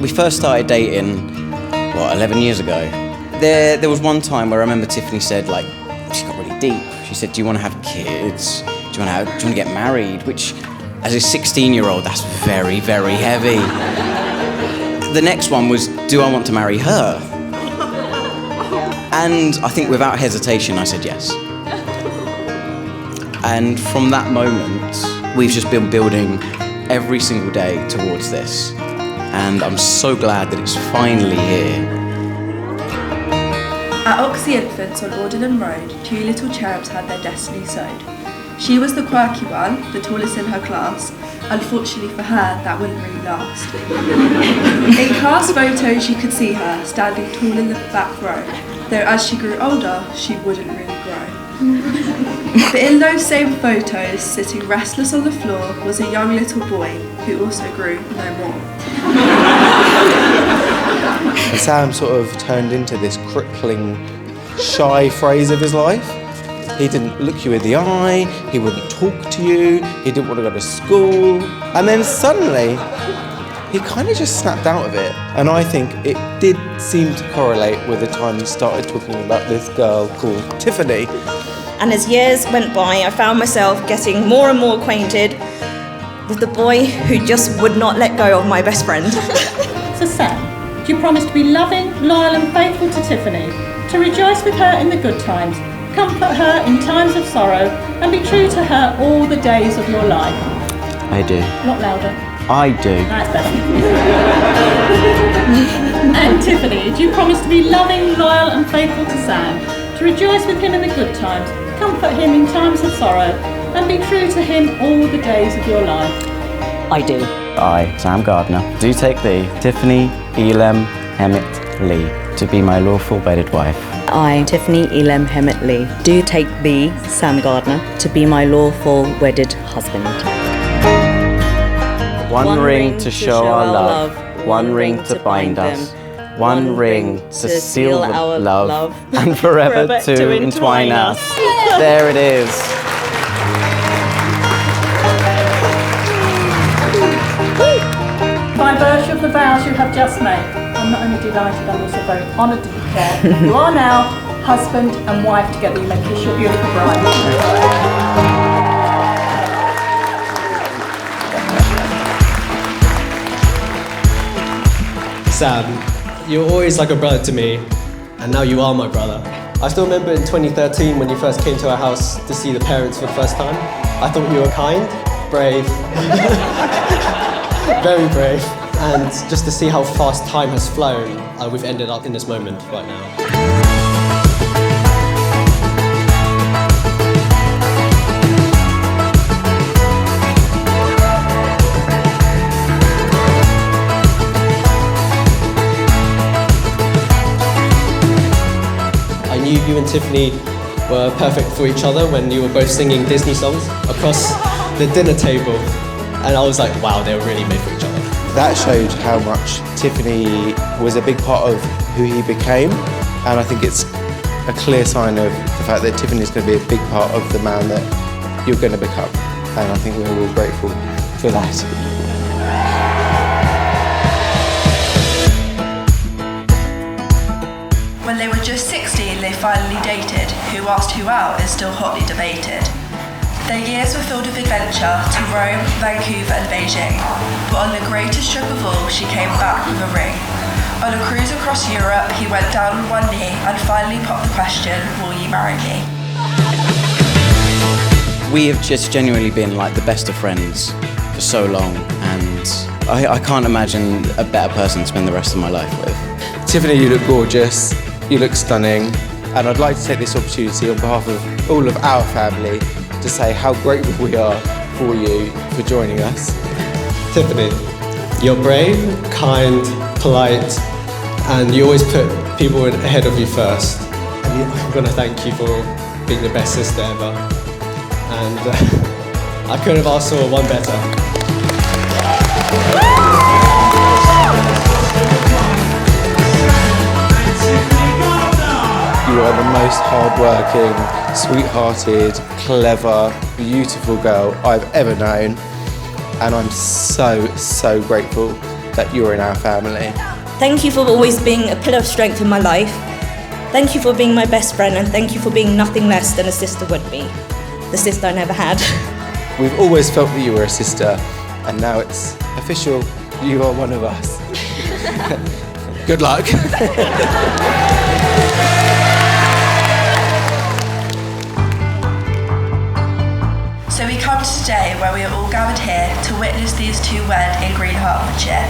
We first started dating, 11 years ago. There was one time where I remember Tiffany said, like, she got really deep. She said, do you want to have kids? Do you want to get married? Which, as a 16-year-old, that's very, very heavy. The next one was, do I want to marry her? And I think without hesitation, I said yes. And from that moment, we've just been building every single day towards this. And I'm so glad that it's finally here. At Oxley Infants on Aldenham Road, two little cherubs had their destiny sewed. She was the quirky one, the tallest in her class. Unfortunately for her, that wouldn't really last. In class photos, you could see her standing tall in the back row, though as she grew older, she wouldn't really grow. But in those same photos, sitting restless on the floor, was a young little boy who also grew no more. And Sam sort of turned into this crippling, shy phase of his life. He didn't look you in the eye, he wouldn't talk to you, he didn't want to go to school. And then suddenly, he kind of just snapped out of it. And I think it did seem to correlate with the time he started talking about this girl called Tiffany. And as years went by, I found myself getting more and more acquainted with the boy who just would not let go of my best friend. So Sam, do you promise to be loving, loyal and faithful to Tiffany, to rejoice with her in the good times, comfort her in times of sorrow, and be true to her all the days of your life? I do. Not louder. I do. That's better. And Tiffany, do you promise to be loving, loyal and faithful to Sam, to rejoice with him in the good times, comfort him in times of sorrow, and be true to him all the days of your life? I do. I, Sam Gardner, do take thee, Tiffany Elam Hemmett Lee, to be my lawful wedded wife. I, Tiffany Elam Hemmett Lee, do take thee, Sam Gardner, to be my lawful wedded husband. One ring to show our love, one ring to bind us, one ring to seal our love, and forever to entwine us. There it is. By virtue of the vows you have just made, I'm not only delighted, I'm also very honoured to declare you are now husband and wife together. You may kiss your beautiful bride. Sam, you're always like a brother to me, and now you are my brother. I still remember in 2013 when you first came to our house to see the parents for the first time. I thought you were kind, brave, very brave, and just to see how fast time has flown, we've ended up in this moment right now. I knew you and Tiffany were perfect for each other when you were both singing Disney songs across the dinner table. And I was like, wow, they were really made for each other. That showed how much Tiffany was a big part of who he became. And I think it's a clear sign of the fact that Tiffany's going to be a big part of the man that you're going to become. And I think we're all grateful for that. When they were just 16, they finally dated. Who asked who out is still hotly debated. Their years were filled with adventure to Rome, Vancouver and Beijing. But on the greatest trip of all, she came back with a ring. On a cruise across Europe, he went down on one knee and finally popped the question, will you marry me? We have just genuinely been like the best of friends for so long, and I can't imagine a better person to spend the rest of my life with. Tiffany, you look gorgeous, you look stunning, and I'd like to take this opportunity on behalf of all of our family to say how grateful we are for you for joining us. Tiffany, you're brave, kind, polite, and you always put people ahead of you first. And I'm going to thank you for being the best sister ever. And I couldn't have asked for one better. You are the most hard-working, sweet-hearted, clever, beautiful girl I've ever known. And I'm so, so grateful that you're in our family. Thank you for always being a pillar of strength in my life. Thank you for being my best friend, and thank you for being nothing less than a sister would be. The sister I never had. We've always felt that you were a sister, and now it's official, you are one of us. Good luck. So we come to today where we are all gathered here to witness these two wed in Green, Hertfordshire.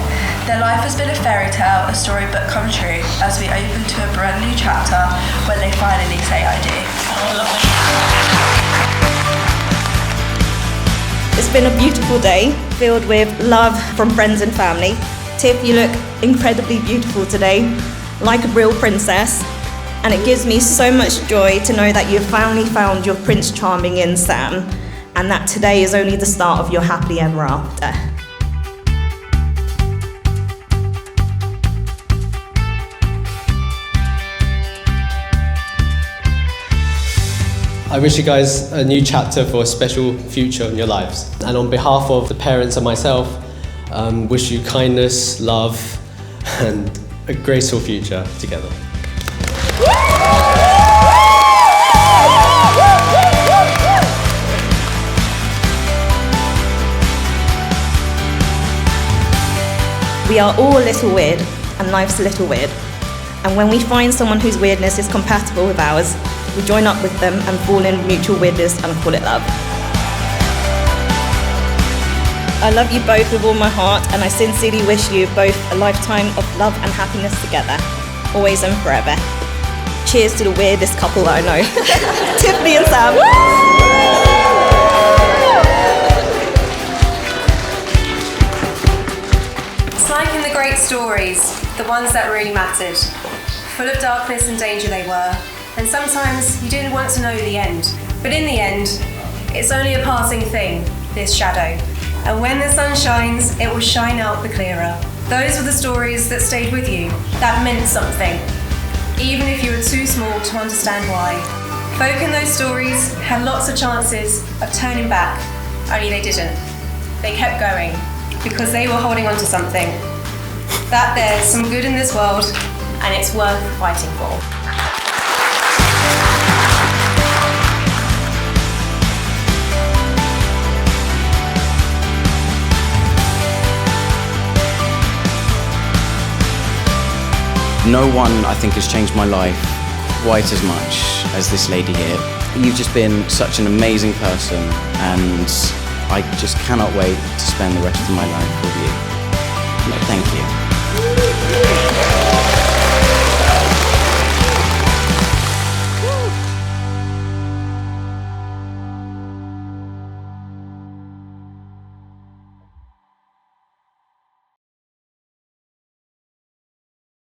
Their life has been a fairy tale, a storybook come true, as we open to a brand new chapter when they finally say I do. It's been a beautiful day, filled with love from friends and family. Tiff, you look incredibly beautiful today, like a real princess. And it gives me so much joy to know that you've finally found your Prince Charming in Sam, and that today is only the start of your happily ever after. I wish you guys a new chapter for a special future in your lives. And on behalf of the parents and myself, wish you kindness, love, and a graceful future together. We are all a little weird, and life's a little weird. And when we find someone whose weirdness is compatible with ours, we join up with them and fall in mutual weirdness and call it love. I love you both with all my heart, and I sincerely wish you both a lifetime of love and happiness together, always and forever. Cheers to the weirdest couple that I know. Tiffany and Sam. It's like in the great stories, the ones that really mattered. Full of darkness and danger they were, and sometimes you didn't want to know the end. But in the end, it's only a passing thing, this shadow. And when the sun shines, it will shine out the clearer. Those were the stories that stayed with you, that meant something, even if you were too small to understand why. Folk in those stories had lots of chances of turning back, only they didn't. They kept going, because they were holding on to something. That there's some good in this world, and it's worth fighting for. No one, I think, has changed my life quite as much as this lady here. You've just been such an amazing person, and I just cannot wait to spend the rest of my life with you. Thank you.